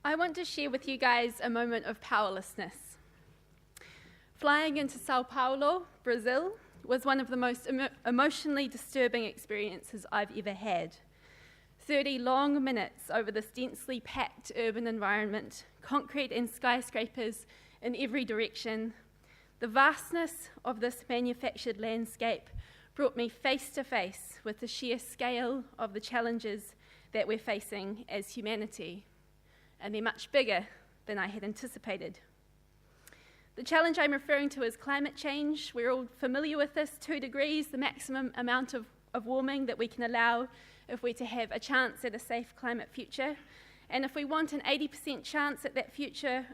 I want to share with you guys a moment of powerlessness. Flying into Sao Paulo, Brazil, was one of the most emotionally disturbing experiences I've ever had. 30 long minutes over this densely packed urban environment, concrete and skyscrapers in every direction. The vastness of this manufactured landscape brought me face to face with the sheer scale of the challenges that we're facing as humanity, and they're much bigger than I had anticipated. The challenge I'm referring to is climate change. We're all familiar with this, 2 degrees, the maximum amount of warming that we can allow if we're to have a chance at a safe climate future. And if we want an 80% chance at that future,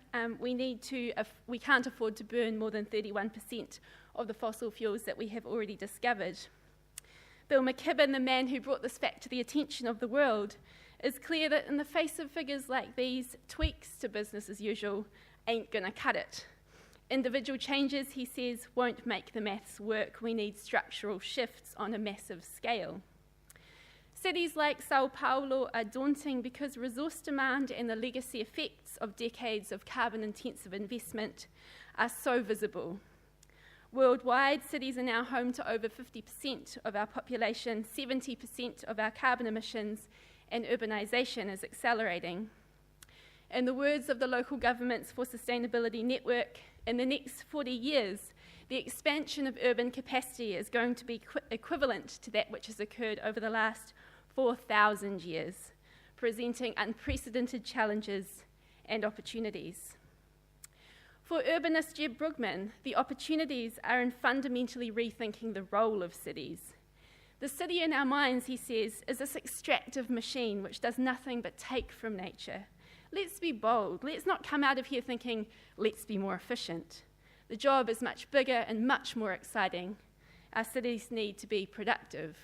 we can't afford to burn more than 31% of the fossil fuels that we have already discovered. Bill McKibben, the man who brought this fact to the attention of the world, is clear that in the face of figures like these, tweaks to business as usual ain't gonna cut it. Individual changes, he says, won't make the maths work. We need structural shifts on a massive scale. Cities like Sao Paulo are daunting because resource demand and the legacy effects of decades of carbon-intensive investment are so visible. Worldwide, cities are now home to over 50% of our population, 70% of our carbon emissions, and urbanisation is accelerating. In the words of the Local Governments for Sustainability Network, in the next 40 years, the expansion of urban capacity is going to be equivalent to that which has occurred over the last 4,000 years, presenting unprecedented challenges and opportunities. For urbanist Jeb Brugman, the opportunities are in fundamentally rethinking the role of cities. The city in our minds, he says, is this extractive machine which does nothing but take from nature. Let's be bold. Let's not come out of here thinking, let's be more efficient. The job is much bigger and much more exciting. Our cities need to be productive.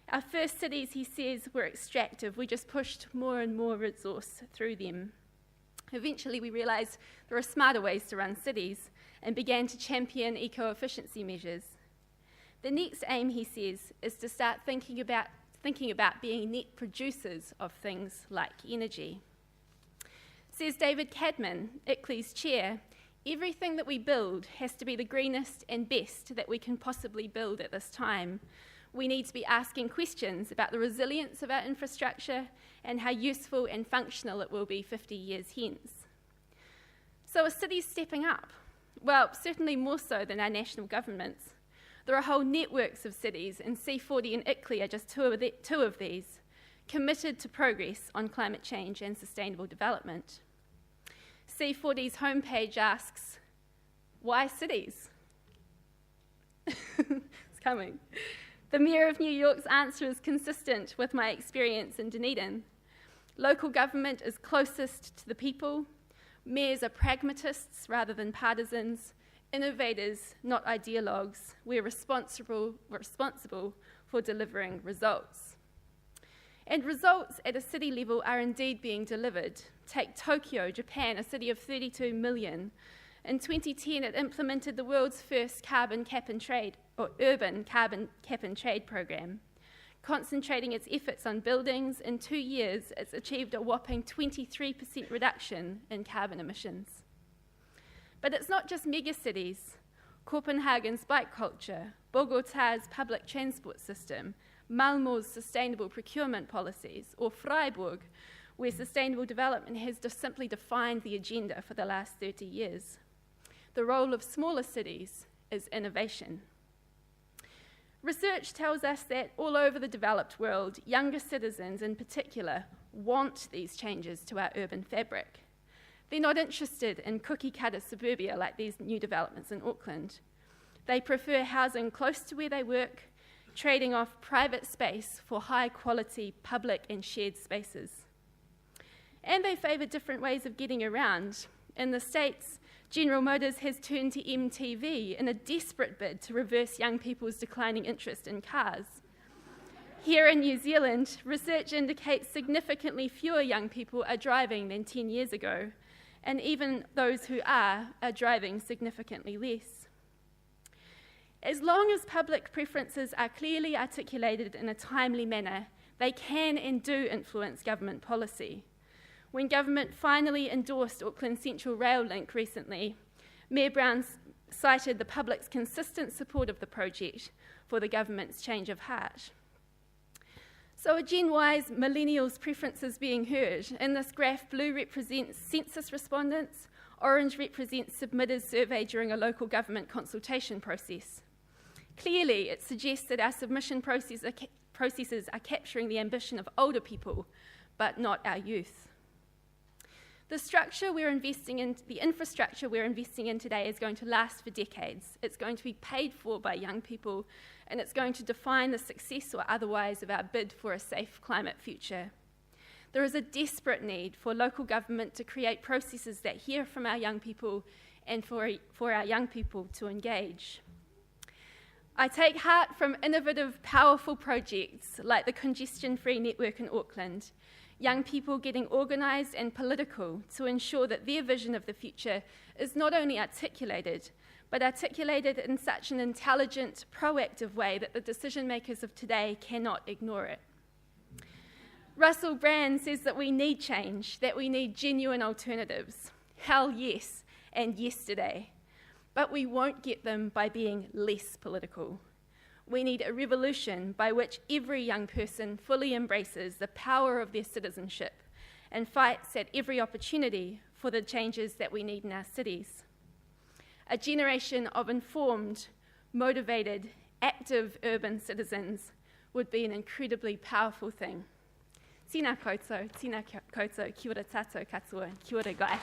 Our first cities, he says, were extractive. We just pushed more and more resource through them. Eventually, we realized there are smarter ways to run cities and began to champion eco-efficiency measures. The next aim, he says, is to start thinking about being net producers of things like energy. Says David Cadman, ICLEI's chair, everything that we build has to be the greenest and best that we can possibly build at this time. We need to be asking questions about the resilience of our infrastructure and how useful and functional it will be 50 years hence. So are cities stepping up? Well, certainly more so than our national governments. There are whole networks of cities, and C40 and ICLEI are just two of these, committed to progress on climate change and sustainable development. C40's homepage asks, why cities? It's coming. The Mayor of New York's answer is consistent with my experience in Dunedin. Local government is closest to the people. Mayors are pragmatists rather than partisans. Innovators, not ideologues. We're responsible for delivering results. And results at a city level are indeed being delivered. Take Tokyo, Japan, a city of 32 million. In 2010, it implemented the world's first urban cap and trade program. Concentrating its efforts on buildings, in 2 years, it's achieved a whopping 23% reduction in carbon emissions. But it's not just megacities. Copenhagen's bike culture, Bogotá's public transport system, Malmö's sustainable procurement policies, or Freiburg, where sustainable development has just simply defined the agenda for the last 30 years. The role of smaller cities is innovation. Research tells us that all over the developed world, younger citizens in particular want these changes to our urban fabric. They're not interested in cookie-cutter suburbia like these new developments in Auckland. They prefer housing close to where they work, trading off private space for high-quality public and shared spaces. And they favour different ways of getting around. In the States, General Motors has turned to MTV in a desperate bid to reverse young people's declining interest in cars. Here in New Zealand, research indicates significantly fewer young people are driving than 10 years ago, and even those who are driving significantly less. As long as public preferences are clearly articulated in a timely manner, they can and do influence government policy. When government finally endorsed Auckland Central Rail Link recently, Mayor Brown cited the public's consistent support of the project for the government's change of heart. So are Gen Y's millennials' preferences being heard? In this graph, blue represents census respondents, orange represents submitted survey during a local government consultation process. Clearly, it suggests that our submission processes are capturing the ambition of older people, but not our youth. The infrastructure we're investing in today is going to last for decades. It's going to be paid for by young people, and it's going to define the success or otherwise of our bid for a safe climate future. There is a desperate need for local government to create processes that hear from our young people and for our young people to engage. I take heart from innovative, powerful projects like the Congestion-Free Network in Auckland, young people getting organised and political to ensure that their vision of the future is not only articulated, but articulated in such an intelligent, proactive way that the decision makers of today cannot ignore it. Russell Brand says that we need change, that we need genuine alternatives. Hell yes, and yesterday. But we won't get them by being less political. We need a revolution by which every young person fully embraces the power of their citizenship and fights at every opportunity for the changes that we need in our cities. A generation of informed, motivated, active urban citizens would be an incredibly powerful thing. Tēnā koutou, kia ora tātou katoa, kia ora gai.